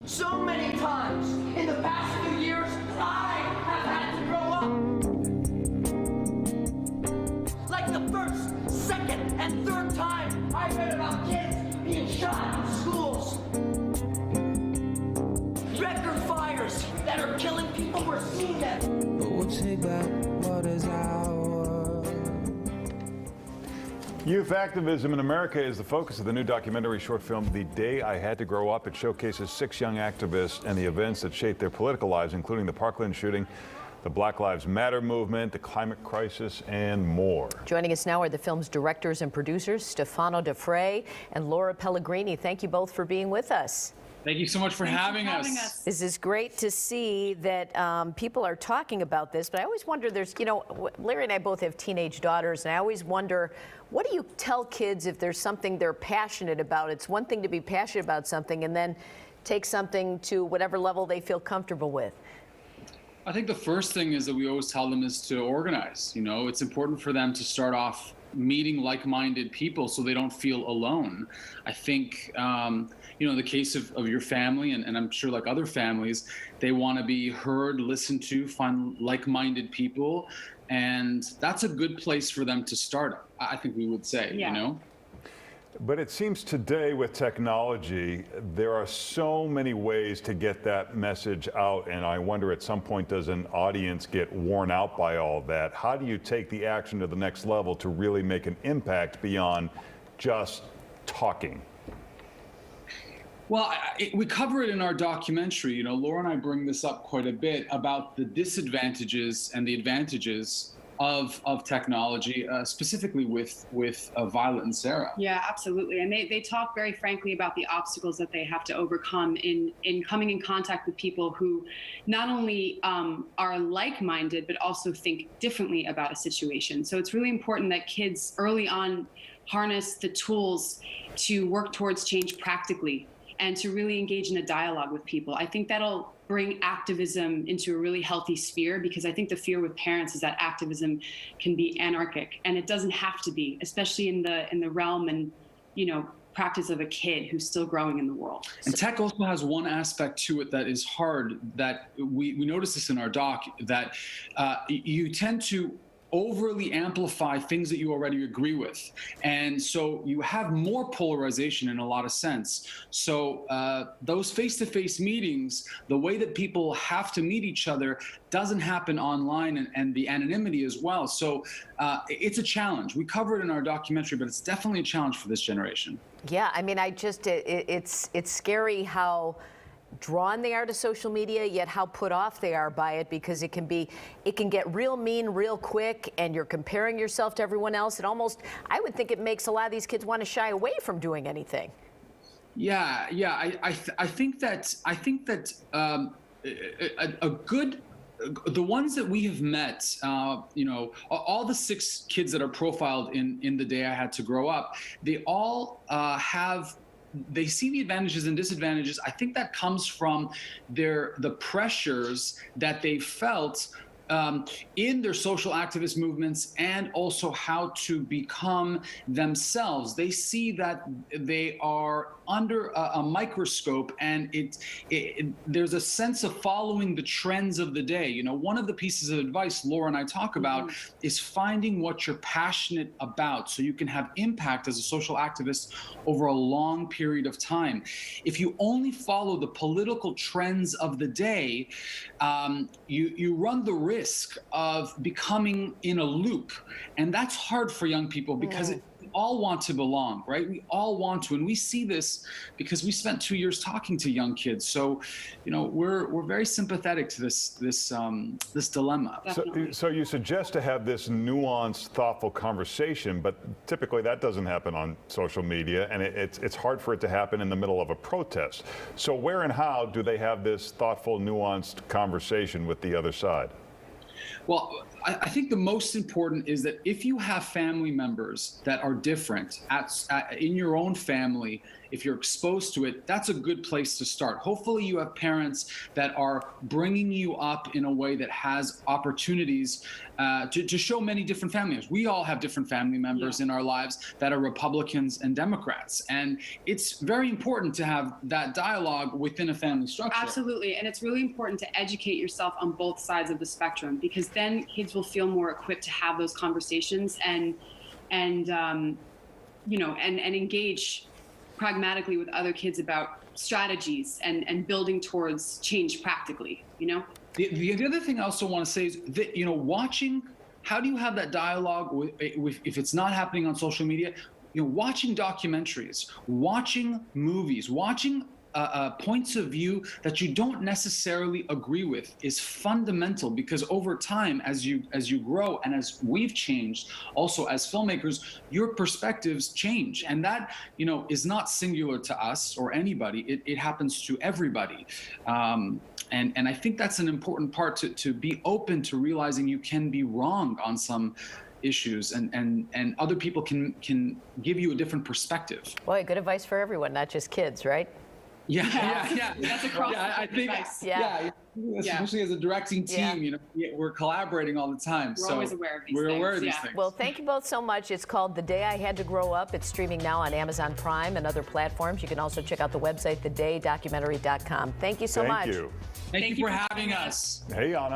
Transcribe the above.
So many times in the past few years, I have had to grow up. Like the first, second, and third time I read about kids being shot in schools. Record fires that are killing people, we're seeing them. But we'll take back what is ours. Youth activism in America is the focus of the new documentary short film, The Day I Had to Grow Up. It showcases 6 young activists and the events that shaped their political lives, including the Parkland shooting, the Black Lives Matter movement, the climate crisis, and more. Joining us now are the film's directors and producers, Stefano and Laura Pellegrini. Thank you both for being with us. Thank you so much for having us. This is great to see that people are talking about this, but I always wonder, Larry and I both have teenage daughters, and I always wonder, what do you tell kids if there's something they're passionate about? It's one thing to be passionate about something and then take something to whatever level they feel comfortable with. I think the first thing is that we always tell them is to organize. It's important for them to start off meeting like-minded people so they don't feel alone. I think, in the case of your family, and I'm sure like other families, they want to be heard, listened to, find like-minded people. And that's a good place for them to start, I think we would say, But it seems today with technology, there are so many ways to get that message out. And I wonder at some point, does an audience get worn out by all that? How do you take the action to the next level to really make an impact beyond just talking? Well, we cover it in our documentary. Laura and I bring this up quite a bit about the disadvantages and the advantages of technology, specifically with Violet and Sarah. Yeah, absolutely. And they talk very frankly about the obstacles that they have to overcome in coming in contact with people who not only are like-minded, but also think differently about a situation. So it's really important that kids early on harness the tools to work towards change practically and to really engage in a dialogue with people. I think that'll bring activism into a really healthy sphere, because I think the fear with parents is that activism can be anarchic, and it doesn't have to be, especially in the realm and practice of a kid who's still growing in the world. And tech also has one aspect to it that is hard, that we notice this in our doc, that you tend to overly amplify things that you already agree with. And so you have more polarization in a lot of sense. So those face-to-face meetings, the way that people have to meet each other doesn't happen online, and the anonymity as well. So it's a challenge. We cover it in our documentary, but it's definitely a challenge for this generation. Yeah, I mean, it's scary how drawn they are to social media, yet how put off they are by it, because it can get real mean real quick, and you're comparing yourself to everyone else. I would think it makes a lot of these kids want to shy away from doing anything. Yeah. I think that the ones that we have met, all the 6 kids that are profiled in The Day I Had to Grow Up, they all they see the advantages and disadvantages. I think that comes from the pressures that they felt in their social activist movements, and also how to become themselves. They see that they are under a microscope, and there's a sense of following the trends of the day. One of the pieces of advice Laura and I talk about is finding what you're passionate about, so you can have impact as a social activist over a long period of time. If you only follow the political trends of the day, you run the risk of becoming in a loop. And that's hard for young people, because we all want to belong, right? We all want to. And we see this because we spent 2 years talking to young kids. So, we're very sympathetic to this dilemma. So you suggest to have this nuanced, thoughtful conversation, but typically that doesn't happen on social media, and it's hard for it to happen in the middle of a protest. So where and how do they have this thoughtful, nuanced conversation with the other side? Well, I think the most important is that if you have family members that are different in your own family, if you're exposed to it, that's a good place to start. Hopefully you have parents that are bringing you up in a way that has opportunities to show many different family members. We all have different family members in our lives that are Republicans and Democrats. And it's very important to have that dialogue within a family structure. Absolutely. And it's really important to educate yourself on both sides of the spectrum, because then kids will feel more equipped to have those conversations and engage pragmatically with other kids about strategies and building towards change practically, The other thing I also want to say is that, watching, how do you have that dialogue with if it's not happening on social media? Watching documentaries, watching movies, watching points of view that you don't necessarily agree with is fundamental, because over time, as you grow and as we've changed, also as filmmakers, your perspectives change, and that is not singular to us or anybody. It happens to everybody, and I think that's an important part to be open to realizing you can be wrong on some issues, and other people can give you a different perspective. Boy, good advice for everyone, not just kids, right? Yeah. That's across I think, especially as a directing team, we're collaborating all the time. We're always aware of these we're things. aware of these things. Well, thank you both so much. It's called The Day I Had to Grow Up. It's streaming now on Amazon Prime and other platforms. You can also check out the website, thedaydocumentary.com. Thank you so much. Thank you. Thank you for having us. Hey, Anna.